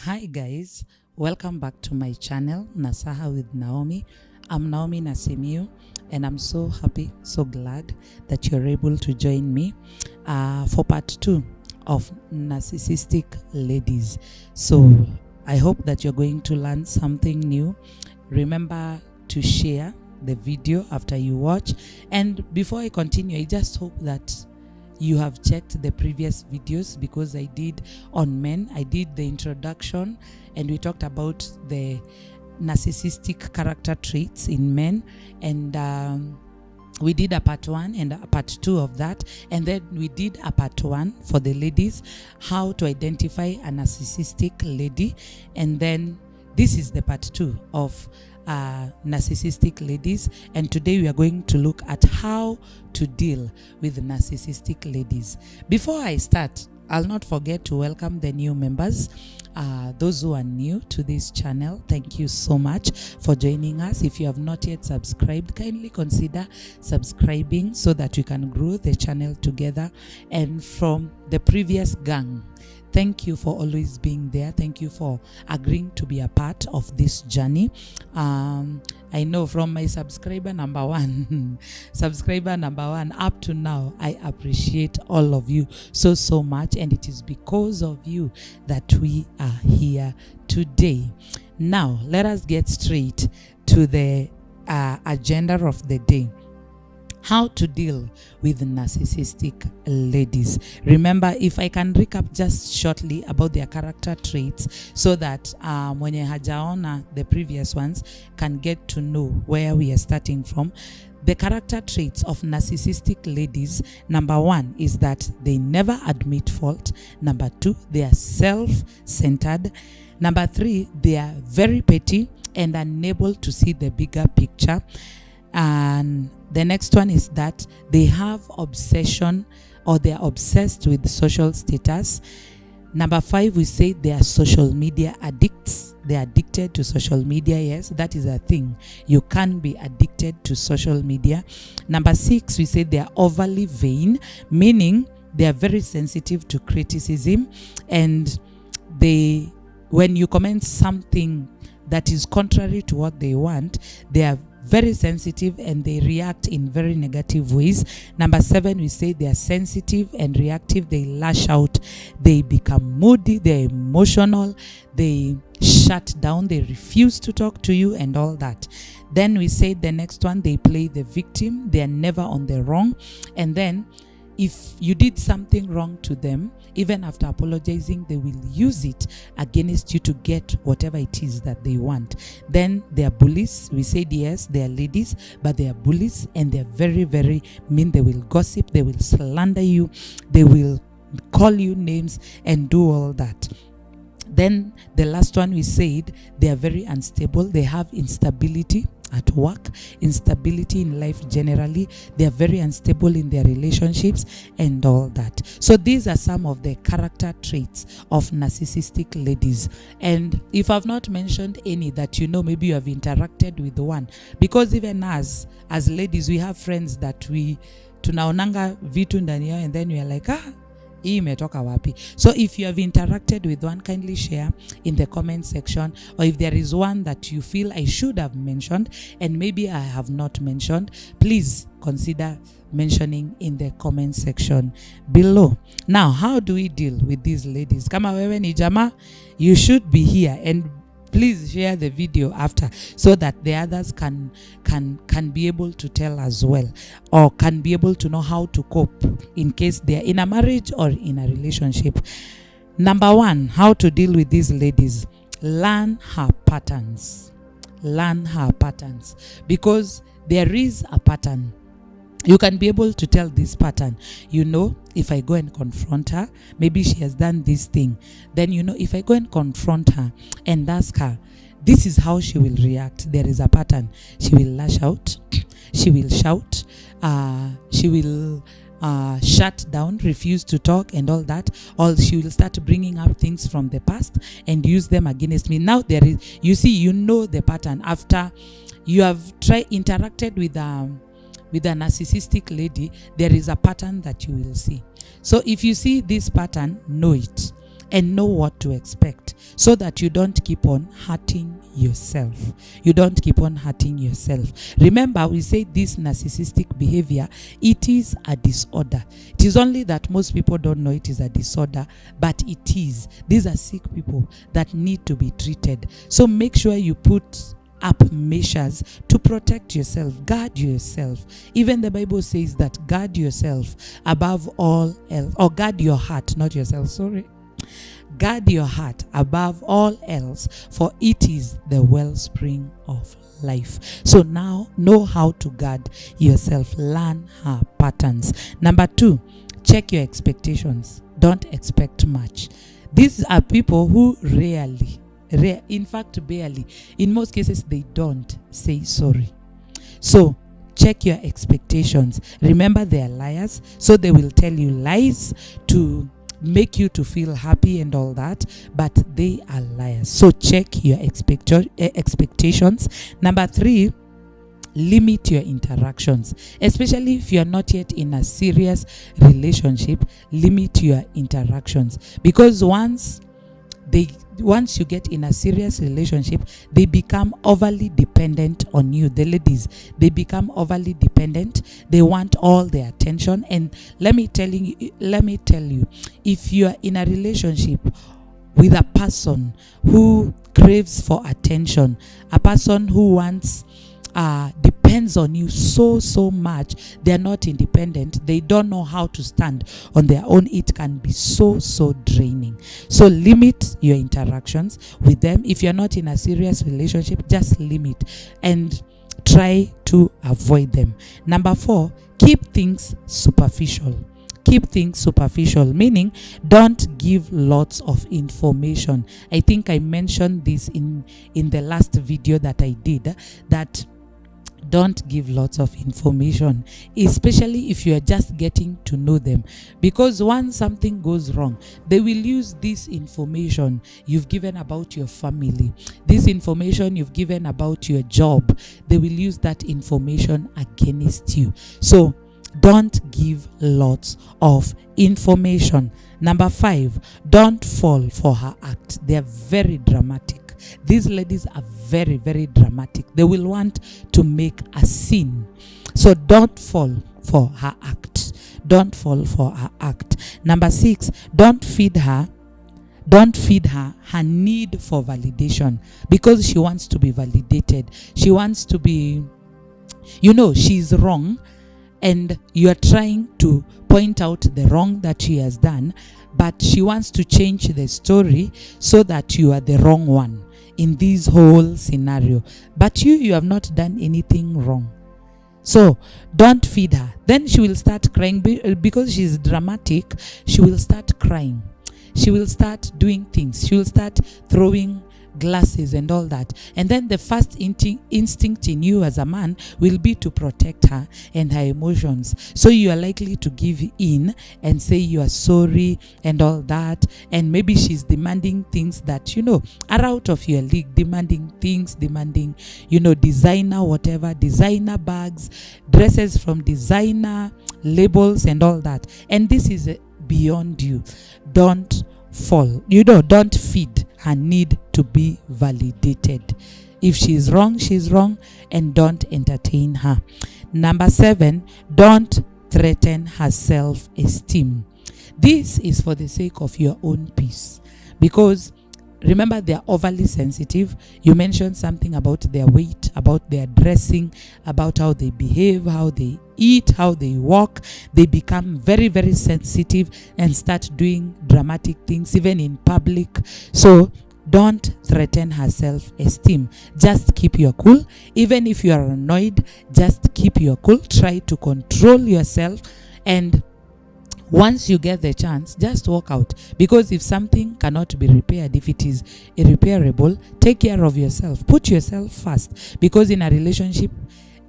Hi guys, welcome back to my channel Nasaha with Naomi. I'm Naomi Nasimiu and I'm so happy, so glad that you're able to join me for part 2 of Narcissistic Ladies. So I hope that you're going to learn something new. Remember to share the video after you watch, and before I continue, I just hope that you have checked the previous videos, because I did on men. I did the introduction and we talked about the narcissistic character traits in men, and we did a part 1 and a part 2 of that, and then we did a part 1 for the ladies, how to identify a narcissistic lady, and then this is the part 2 of narcissistic ladies, and today we are going to look at how to deal with narcissistic ladies. Before I start, I'll not forget to welcome the new members, those who are new to this channel. Thank you so much for joining us. If you have not yet subscribed, kindly consider subscribing so that we can grow the channel together. And from the previous gang, thank you for always being there. Thank you for agreeing to be a part of this journey. I know from my subscriber number one up to now, I appreciate all of you so much, and it is because of you that we are here today. Now let us get straight to the agenda of the day: how to deal with narcissistic ladies. Remember, if I can recap just shortly about their character traits, so that mwenye hajaona the previous ones can get to know where we are starting from. The character traits of narcissistic ladies: number 1 is that they never admit fault. Number 2, they are self-centered. Number 3, they are very petty and unable to see the bigger picture. And the next one is that they have obsession, or they are obsessed with social status. Number 5, we say they are social media addicts. They are addicted to social media. Yes, that is a thing. You can be addicted to social media. Number 6, we say they are overly vain, meaning they are very sensitive to criticism, and when you comment something that is contrary to what they want, they are very sensitive and they react in very negative ways. Number 7, we say they are sensitive and reactive. They lash out, they become moody, they're emotional, they shut down, they refuse to talk to you and all that. Then we say the next one, they play the victim. They are never on the wrong. And then if you did something wrong to them, even after apologizing, they will use it against you to get whatever it is that they want. Then they are bullies. We said yes, they are ladies, but they are bullies, and they are very, very mean. They will gossip, they will slander you, they will call you names and do all that. Then the last one, we said they are very unstable. They have instability at work, instability in life generally. They are very unstable in their relationships and all that. So these are some of the character traits of narcissistic ladies. And if I've not mentioned any that you know, maybe you have interacted with one, because even as ladies, we have friends that we tunaonanga vitu ndani yao, and then we are like, hii imetoka wapi? So if you have interacted with one, kindly share in the comment section, or if there is one that you feel I should have mentioned and maybe I have not mentioned, please consider mentioning in the comment section below. Now, how do we deal with these ladies? Kama wewe ni jamaa, you should be here, and please share the video after, so that the others can be able to tell as well, or can be able to know how to cope in case they are in a marriage or in a relationship. Number 1, how to deal with these ladies: learn her patterns. Learn her patterns, because there is a pattern. You can be able to tell this pattern. You know, if I go and confront her, maybe she has done this thing. Then you know, if I go and confront her and ask her, this is how she will react. There is a pattern. She will lash out. She will shout. She will shut down, refuse to talk and all that. Or she will start bringing up things from the past and use them against me. Now there is, you see, you know the pattern. After you have interacted with a narcissistic lady, there is a pattern that you will see. So if you see this pattern, know it. and know what to expect, so that you don't keep on hurting yourself. You don't keep on hurting yourself. Remember, we say this narcissistic behavior, it is a disorder. It is only that most people don't know it is a disorder, but it is. These are sick people that need to be treated. So make sure you put up measures to protect yourself, guard yourself. Even the Bible says that guard yourself above all else, or guard your heart, not yourself, sorry. Guard your heart above all else, for it is the wellspring of life. So now know how to guard yourself. Learn her patterns. Number 2, check your expectations. Don't expect much. These are people who rarely, in fact barely, in most cases they don't say sorry. So check your expectations. Remember, they are liars, so they will tell you lies to make you to feel happy and all that, but they are liars. So check your expectations. Number 3, limit your interactions, especially if you are not yet in a serious relationship. Limit your interactions, because once you get in a serious relationship, they become overly dependent on you. The ladies, they become overly dependent. They want all the attention. And let me tell you, if you are in a relationship with a person who craves for attention, a person who wants depends on you so much, they're not independent, they don't know how to stand on their own, it can be so draining. So limit your interactions with them. If you're not in a serious relationship, just limit and try to avoid them. Number 4, keep things superficial. Keep things superficial, meaning don't give lots of information. I think I mentioned this in the last video that I did, that don't give lots of information, especially if you are just getting to know them, because once something goes wrong, they will use this information you've given about your family, this information you've given about your job, they will use that information against you. So don't give lots of information. Number 5, don't fall for her act. They are very dramatic. These ladies are very dramatic. They will want to make a scene. So don't fall for her act. Don't fall for her act. Number 6, don't feed her her need for validation, because she wants to be validated. She wants to be, she's wrong, and you are trying to point out the wrong that she has done, but she wants to change the story so that you are the wrong one in this whole scenario, but you have not done anything wrong. So don't feed her. Then she will start crying, because she's dramatic. She will start crying, she will start doing things, she will start throwing glasses and all that, and then the first instinct in you as a man will be to protect her and her emotions. So you are likely to give in and say you are sorry and all that, and maybe she's demanding things that are out of your league, demanding designer, whatever, designer bags, dresses from designer labels and all that, and this is beyond you. Don't fall, don't feed her need to be validated. If she's wrong, she's wrong, and don't entertain her. Number 7, don't threaten her self-esteem. This is for the sake of your own peace, because remember, they are overly sensitive. You mentioned something about their weight, about their dressing, about how they behave, how they eat, how they walk. They become very sensitive and start doing dramatic things even in public. So don't threaten her self-esteem. Just keep your cool. Even if you are annoyed, just keep your cool. Try to control yourself, and once you get the chance, just walk out, because if something cannot be repaired, if it is irreparable, take care of yourself. Put yourself first, because in a relationship,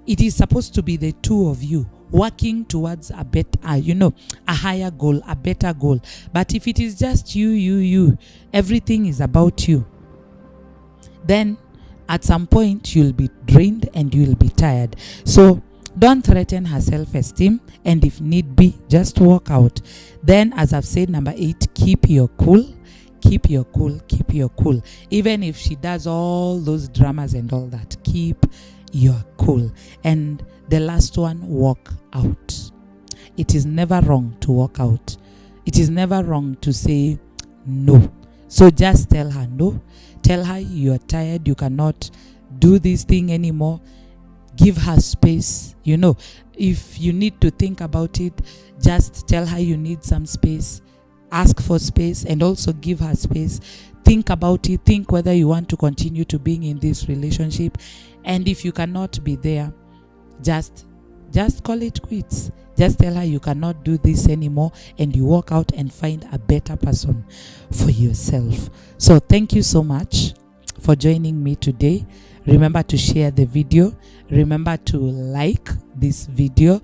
it is supposed to be the two of you working towards a better, a higher goal, a better goal. But if it is just you, everything is about you, then at some point you'll be drained and you'll be tired. So don't threaten her self-esteem, and if need be, just walk out. Then, as I've said, number 8, keep your cool. keep your cool, keep your cool. Even if she does all those dramas and all that, keep your cool. And the last one, walk out. It is never wrong to walk out. It is never wrong to say no. So just tell her no. Tell her you are tired, you cannot do this thing anymore. Give her space. You know, if you need to think about it, just tell her you need some space. Ask for space and also give her space. Think about it. Think whether you want to continue to being in this relationship. And if you cannot be there, just call it quits. Just tell her you cannot do this anymore, and you walk out and find a better person for yourself. So thank you so much for joining me today. Remember to share the video. Remember to like this video.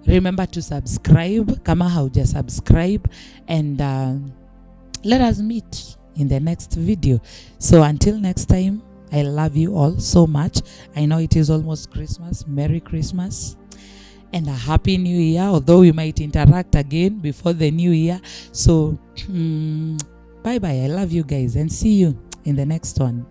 Remember to subscribe kama hauja subscribe, and let us meet in the next video. So until next time, I love you all so much. I know it is almost Christmas. Merry Christmas and a happy new year, although we might interact again before the new year. So bye bye. I love you guys, and see you in the next one.